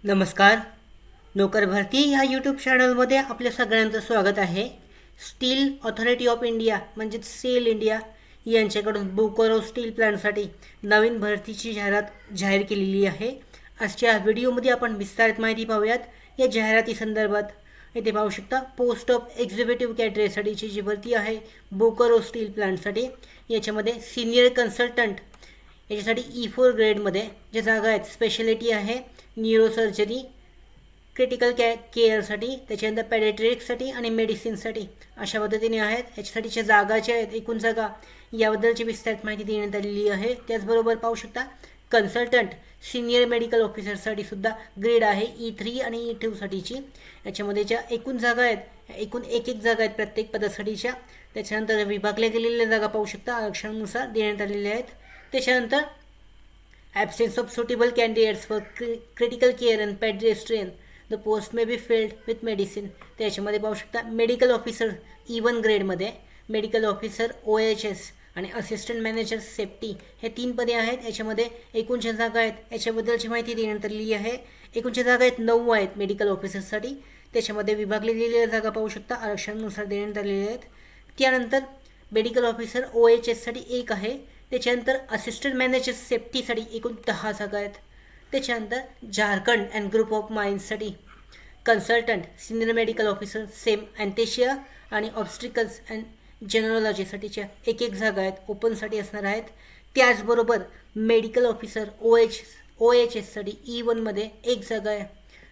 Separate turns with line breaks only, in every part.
नमस्कार. नोकर भरती ह्या यूट्यूब चॅनलमध्ये आपल्या सगळ्यांचं स्वागत आहे. स्टील ऑथॉरिटी ऑफ इंडिया म्हणजेच सेल इंडिया यांच्याकडून बोकारो स्टील प्लांटसाठी नवीन भरतीची जाहिरात जाहीर केलेली आहे. आजच्या व्हिडिओमध्ये आपण विस्तारित माहिती पाहूयात. या जाहिराती संदर्भात इथे पाहू शकता पोस्ट ऑफ एक्झिक्युटिव्ह कॅडरेसाठीची जी भरती आहे बोकारो स्टील प्लांटसाठी, याच्यामध्ये सिनियर कन्सल्टंट याच्यासाठी E4 ग्रेडमध्ये ज्या जागा आहेत, स्पेशालिटी आहे न्यूरोसर्जरी, क्रिटिकल केअरसाठी, त्याच्यानंतर पॅडियाट्रिक्ससाठी आणि मेडिसिनसाठी अशा पद्धतीने आहेत. याच्यासाठीच्या जागा ज्या आहेत, एकूण जागा याबद्दलची विस्तारित माहिती देण्यात आलेली आहे. त्याचबरोबर पाहू शकता कन्सल्टंट सिनियर मेडिकल ऑफिसरसाठी सुद्धा ग्रेड आहे E3 आणि E2 साठीची. याच्यामध्ये ज्या एकूण जागा आहेत, एकूण एक जागा आहेत प्रत्येक पदासाठीच्या. त्याच्यानंतर विभागल्या गेलेल्या जागा पाहू शकता आरक्षणानुसार देण्यात आलेल्या आहेत. त्याच्यानंतर absence of suitable candidates for critical care and paediatrician the post may be filled with medicine. त्याच्यामध्ये पाहू शकता मेडिकल ऑफिसर E1 ग्रेडमध्ये, मेडिकल ऑफिसर OHS आणि असिस्टंट मॅनेजर सेफ्टी हे 3 पदे आहेत. याच्यामध्ये एकूणच्या जागा आहेत याच्याबद्दलची माहिती देण्यात आलेली आहे. एकूणच्या जागा आहेत 9 आहेत मेडिकल ऑफिसरसाठी. त्याच्यामध्ये विभागल्या गेलेल्या जागा पाहू शकता आरक्षणानुसार देण्यात आलेल्या आहेत. त्यानंतर मेडिकल ऑफिसर OHSसाठी 1 आहे. त्याच्यानंतर असिस्टंट मॅनेजर सेफ्टीसाठी एकूण 10 जागा आहेत. त्याच्यानंतर झारखंड अँड ग्रुप ऑफ माइन्ससाठी consultant senior medical officer same anaesthesia आणि ऑब्स्ट्रिकल्स अँड जेनरॉलॉजीसाठीच्या एक जागा आहेत, ओपनसाठी असणार आहेत. त्याचबरोबर मेडिकल ऑफिसर OHSसाठी E1मध्ये 1 जागा आहे.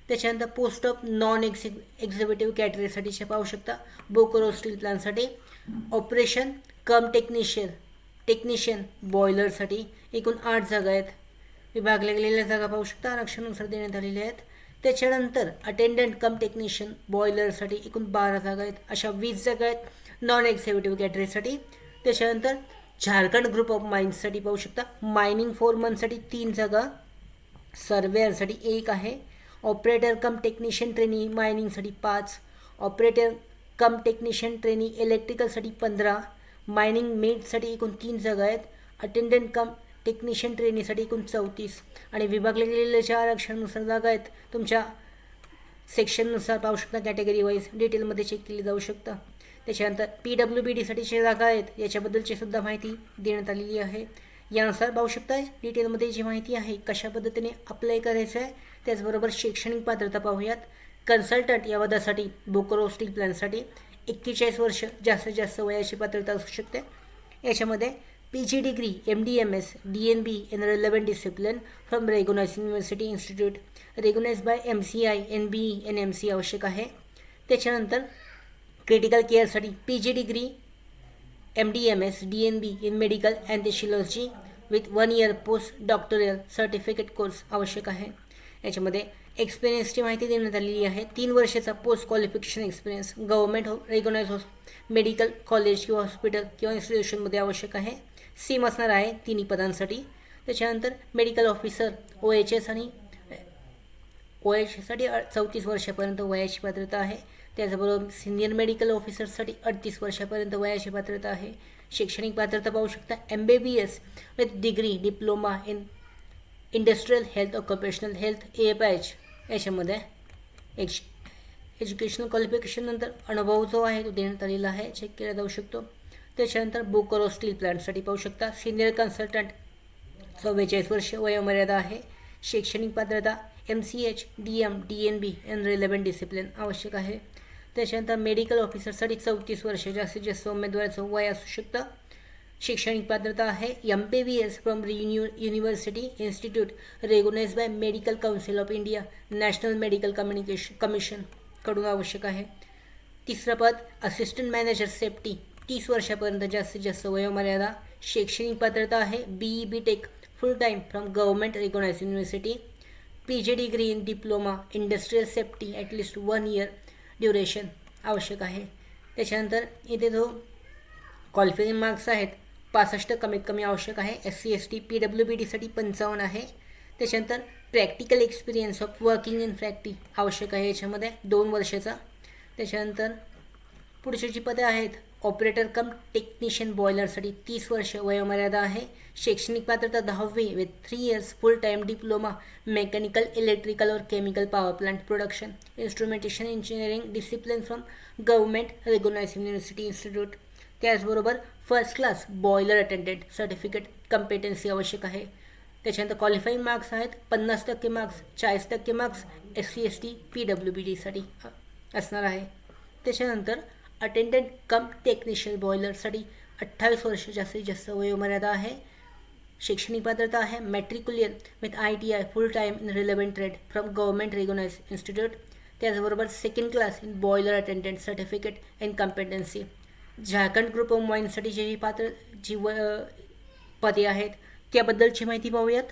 त्याच्यानंतर पोस्ट ऑफ नॉन एक्झिक्युटिव्ह कॅटेगरीसाठीच्या पाहू शकता Bokaro steel प्लांटसाठी operation cum technician बॉयलरसाठी एकूण 8 जागा आहेत. विभागल्या गेलेल्या जागा पाहू शकता आरक्षणानुसार देण्यात आलेल्या आहेत. त्याच्यानंतर अटेंडंट कम टेक्निशियन बॉयलरसाठी एकूण 12 जागा आहेत. अशा 20 जागा आहेत नॉन एक्झिक्युटिव्ह कॅटेगरीसाठी. त्याच्यानंतर झारखंड ग्रुप ऑफ माइन्ससाठी पाहू शकता मायनिंग फोरमनसाठी 3 जागा, सर्वेअरसाठी 1 आहे. ऑपरेटर कम टेक्निशियन ट्रेनी मायनिंगसाठी 5, ऑपरेटर कम टेक्निशियन ट्रेनी इलेक्ट्रिकलसाठी 15, मायनिंग मेटसाठी एकूण 3 जागा आहेत. अटेंडंट कम टेक्निशियन ट्रेनीसाठी एकूण 34 आणि विभागल्या गेलेल्या 4 आरक्षणानुसार जागा आहेत. तुमच्या सेक्शननुसार पाहू शकता, कॅटेगरी वाईज डिटेलमध्ये चेक केली जाऊ शकता. त्याच्यानंतर PWBDसाठीच्या जागा आहेत, याच्याबद्दलची सुद्धा माहिती देण्यात आलेली आहे. यानुसार पाहू शकता डिटेलमध्ये जी माहिती आहे कशा पद्धतीने अप्लाय करायचं आहे. त्याचबरोबर शैक्षणिक पात्रता पाहूयात. कन्सल्टंट या पदासाठी बोकारो स्टील प्लांटसाठी 41 वर्ष जास्तीत जास्त वयाची पात्रता असू शकते. याच्यामध्ये PG degree MD MS DNB in relevant discipline from recognised university institute recognised by MCI NBE NMC आवश्यक आहे. त्याच्यानंतर क्रिटिकल केअरसाठी PG degree MD MS DNB in medical anaesthesiology with 1 year post doctoral certificate course आवश्यक आहे. याच्यामध्ये एक्सपिरियन्सची माहिती देण्यात आलेली आहे. 3 वर्षाचा post qualification experience government recognise medical college किंवा हॉस्पिटल किंवा इन्स्टिट्यूशनमध्ये आवश्यक आहे. सेम असणार आहे तिन्ही पदांसाठी. त्याच्यानंतर मेडिकल ऑफिसर OHS आणि OHSसाठी 34 वर्षापर्यंत वयाची पात्रता आहे. त्याचबरोबर सिनियर मेडिकल ऑफिसरसाठी 38 वर्षापर्यंत वयाची पात्रता आहे. शैक्षणिक पात्रता पाहू शकता MBBS with degree diploma in industrial health occupational health AFH. याच्यामध्ये एज्युकेशनल क्वालिफिकेशन नंतर अनुभव जो आहे तो देण्यात आलेला आहे, चेक केला जाऊ शकतो. त्याच्यानंतर बोकारो स्टील प्लांटसाठी पाहू शकता सिनियर कन्सल्टंट 44 वर्ष वयोमर्यादा आहे. शैक्षणिक पात्रता MCH DM DNB in relevant discipline आवश्यक आहे. त्याच्यानंतर मेडिकल ऑफिसरसाठी 34 वर्ष जास्तीत जास्त उमेदवाराचं वय असू शकतं. शैक्षणिक पात्रता आहे MBBS from university institute recognised by Medical Council of India National Medical Commission कडून आवश्यक आहे. तिसरं पद असिस्टंट मॅनेजर सेफ्टी 30 वर्षापर्यंत जास्तीत जास्त वयोमर्यादा. शैक्षणिक पात्रता आहे BE BTech full time from government recognised university. PG degree in diploma industrial safety at least 1 year duration आवश्यक आहे. त्याच्यानंतर इथे जो क्वालिफाईंग मार्क्स आहेत 65 कमीत कमी आवश्यक आहे. SC ST PWBDसाठी 55 आहे. त्याच्यानंतर practical experience of working in factory आवश्यक आहे, याच्यामध्ये 2 वर्षाचा. त्याच्यानंतर पुढची जी पदे आहेत ऑपरेटर कम टेक्निशियन बॉयलरसाठी 30 वर्ष वयोमर्यादा आहे. शैक्षणिक पात्रता 10वी with 3 years full time diploma mechanical electrical और chemical power plant production instrumentation engineering discipline from government recognised university institute. त्याचबरोबर first class boiler attendant certificate competency आवश्यक आहे. त्याच्यानंतर क्वालिफाईंग मार्क्स आहेत 50% मार्क्स, 40% मार्क्स SC ST PWBDसाठी असणार आहे. त्याच्यानंतर अटेंडंट कम टेक्निशियन बॉयलरसाठी 28 वर्ष जास्तीत जास्त वयोमर्यादा आहे. शैक्षणिक पात्रता आहे matriculation with ITI full time in relevant trade from government recognised institute. त्याचबरोबर second class in boiler attendant certificate in competency. Jharkhand group of माइन्ससाठी जी पदे आहेत त्याबद्दलची माहिती पाहूयात.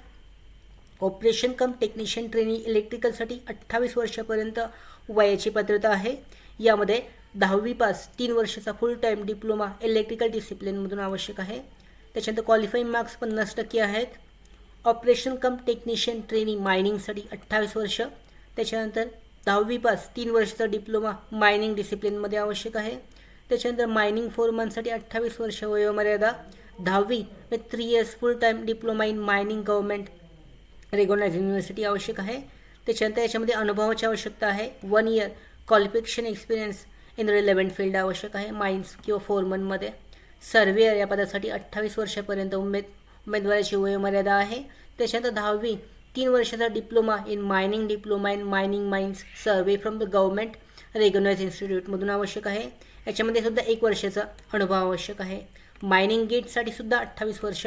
ऑपरेशन कम टेक्निशियन ट्रेनिंग इलेक्ट्रिकलसाठी 28 वर्षापर्यंत वयाची पात्रता आहे. यामध्ये 10वी पास 3 वर्षाचा फुल टाईम डिप्लोमा इलेक्ट्रिकल डिसिप्लिनमधून आवश्यक आहे. त्याच्यानंतर क्वालिफाईंग मार्क्स 50% आहेत. ऑपरेशन कम टेक्निशियन ट्रेनिंग मायनिंगसाठी 28 वर्ष. त्याच्यानंतर 10वी पास 3 वर्षाचा डिप्लोमा मायनिंग डिसिप्लिनमध्ये आवश्यक आहे. त्याच्यानंतर मायनिंग फोरमनसाठी 28 वर्ष वयोमर्यादा. 10वी with 3 years full time diploma in mining government recognised university आवश्यक आहे. त्याच्यानंतर याच्यामध्ये अनुभवाची आवश्यकता आहे. 1 year qualification experience in relevant field आवश्यक आहे माइन्स किंवा फोरमनमध्ये. सर्वेअर या पदासाठी 28 वर्षापर्यंत उमेदवाराची वयोमर्यादा आहे. त्याच्यानंतर 10वी 3 वर्षाचा diploma in mining mines survey from the government recognised इन्स्टिट्यूटमधून आवश्यक आहे. याच्यामध्ये सुद्धा 1 वर्षाचा अनुभव आवश्यक आहे. मायनिंग गेटसाठी सुद्धा 28 वर्ष.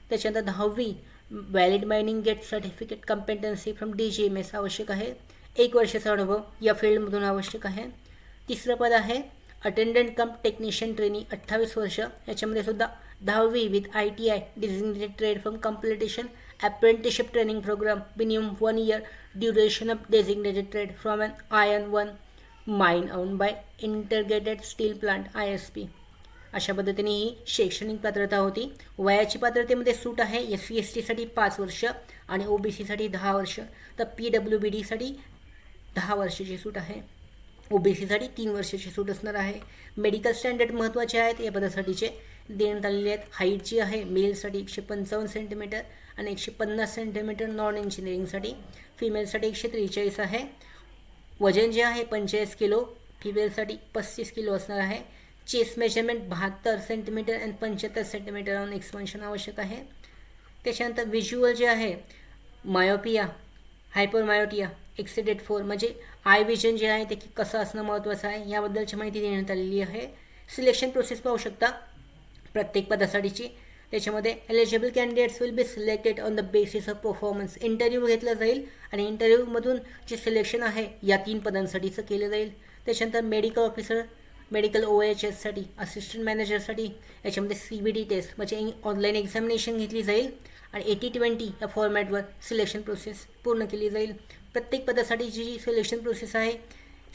त्याच्यानंतर 10वी valid mining gate certificate competency from DGMS आवश्यक आहे. 1 वर्षाचा अनुभव या फील्डमधून आवश्यक आहे. तिसरं पद आहे अटेंडंट कम टेक्निशियन ट्रेनिंग 28 वर्ष. याच्यामध्ये सुद्धा 10वी with ITI designated trade from completion apprenticeship training programme minimum 1 year duration of designated trade from an Iron 1 mine owned by integrated steel plant ISP. अशा पद्धतीने ही शैक्षणिक पात्रता होती. वयाची पात्रतेमध्ये सूट आहे SC STसाठी 5 वर्ष आणि OBCसाठी 10 वर्ष. तर PWBDसाठी 10 वर्षाची सूट आहे. OBCसाठी 3 वर्षाची सूट असणार आहे. मेडिकल स्टँडर्ड महत्त्वाचे आहेत या पदासाठीचे देण्यात आलेले आहेत. हाईट जी आहे मेलसाठी 155 सेंटीमीटर आणि 150 सेंटीमीटर नॉन इंजिनिअरिंगसाठी. फिमेलसाठी 143 आहे. वजन जे आहे 45 किलो, फिमेलसाठी 35 किलो असणार आहे. चेस्ट मेजरमेंट 72 सेंटीमीटर आणि 75 सेंटीमीटर ऑन एक्सपान्शन आवश्यक आहे. त्याच्यानंतर व्हिज्युअल जे आहे मायोपिया हायपरमायोटिया एक्सिडेड 4 म्हणजे आय विजन जे आहे ते कसं असणं महत्त्वाचं आहे याबद्दलची माहिती देण्यात आलेली आहे. सिलेक्शन प्रोसेस पाहू शकता प्रत्येक पदासाठीची. त्याच्यामध्ये eligible candidates will be selected on the basis of performance. Interview घेतला जाईल आणि इंटरव्ह्यूमधून जे सिलेक्शन आहे या 3 पदांसाठीचं केलं जाईल. त्याच्यानंतर मेडिकल ऑफिसर मेडिकल OHSसाठी असिस्टंट मॅनेजरसाठी याच्यामध्ये CBD टेस्ट म्हणजे ऑनलाईन एक्झामिनेशन घेतली जाईल आणि 80-20 या फॉर्मॅटवर सिलेक्शन प्रोसेस पूर्ण केली जाईल. प्रत्येक पदासाठीची जी सिलेक्शन प्रोसेस आहे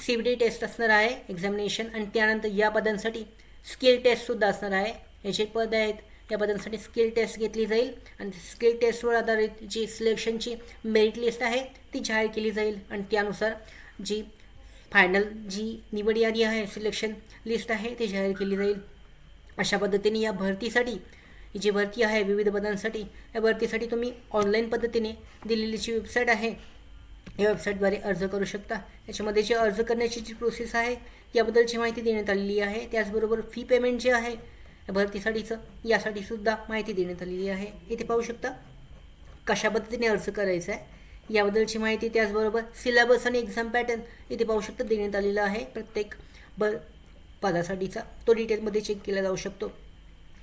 CBD टेस्ट असणार आहे एक्झामिनेशन आणि त्यानंतर या पदांसाठी स्किल टेस्टसुद्धा असणार आहे. हे जे पद आहेत या पदांसाठी स्किल टेस्ट घेतली जाईल आणि स्किल टेस्टवर आधारित जी सिलेक्शनची मेरिट लिस्ट आहे ती जाहीर केली जाईल आणि त्यानुसार जी फायनल जी निवड यादी आहे सिलेक्शन लिस्ट आहे ती जाहीर केली जाईल. अशा पद्धतीने या भरतीसाठी जी भरती आहे विविध पदांसाठी या भरतीसाठी तुम्ही ऑनलाईन पद्धतीने दिलेली जी वेबसाईट आहे या वेबसाईटद्वारे अर्ज करू शकता. याच्यामध्ये जे अर्ज करण्याची जी प्रोसेस आहे याबद्दलची माहिती देण्यात आलेली आहे. त्याचबरोबर फी पेमेंट जे आहे या भरतीसाठीचं यासाठीसुद्धा माहिती देण्यात आलेली आहे. इथे पाहू शकता कशा पद्धतीने अर्ज करायचा आहे याबद्दलची माहिती. त्याचबरोबर सिलेबस आणि एक्झाम पॅटर्न इथे पाहू शकता देण्यात आलेला आहे प्रत्येक पदासाठीचा. तो डिटेलमध्ये चेक केला जाऊ शकतो.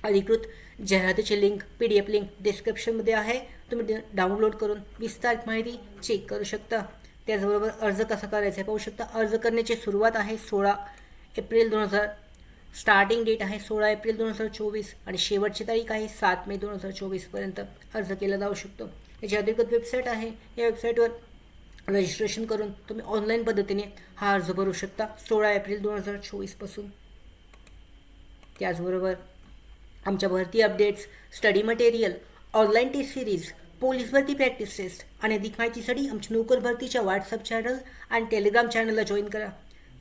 अधिकृत जाहिरातीची लिंक PDF लिंक डिस्क्रिप्शनमध्ये आहे. तुम्ही डाउनलोड करून विस्तारित माहिती चेक करू शकता. त्याचबरोबर अर्ज कसा करायचा आहे पाहू शकता. अर्ज करण्याची सुरुवात आहे 16 एप्रिल 2000. स्टार्टिंग डेट आहे 16 एप्रिल 2024 आणि शेवटची तारीख आहे 7 मे 2024पर्यंत अर्ज केला जाऊ शकतो. याची अधिकृत वेबसाईट आहे. या वेबसाईटवर रजिस्ट्रेशन करून तुम्ही ऑनलाईन पद्धतीने हा अर्ज भरू शकता 16 एप्रिल 2024पासून. त्याचबरोबर आमच्या भरती updates, study material, online test series, police भरती प्रॅक्टिस टेस्ट आणि अधिक माहितीसाठी आमच्या नोकर भरतीच्या व्हॉट्सअप चॅनल आणि टेलिग्राम चॅनलला जॉईन करा.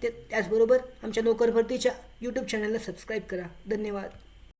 त्याचबरोबर आमच्या नोकर भरतीच्या यूट्यूब चॅनलला सबस्क्राईब करा. धन्यवाद.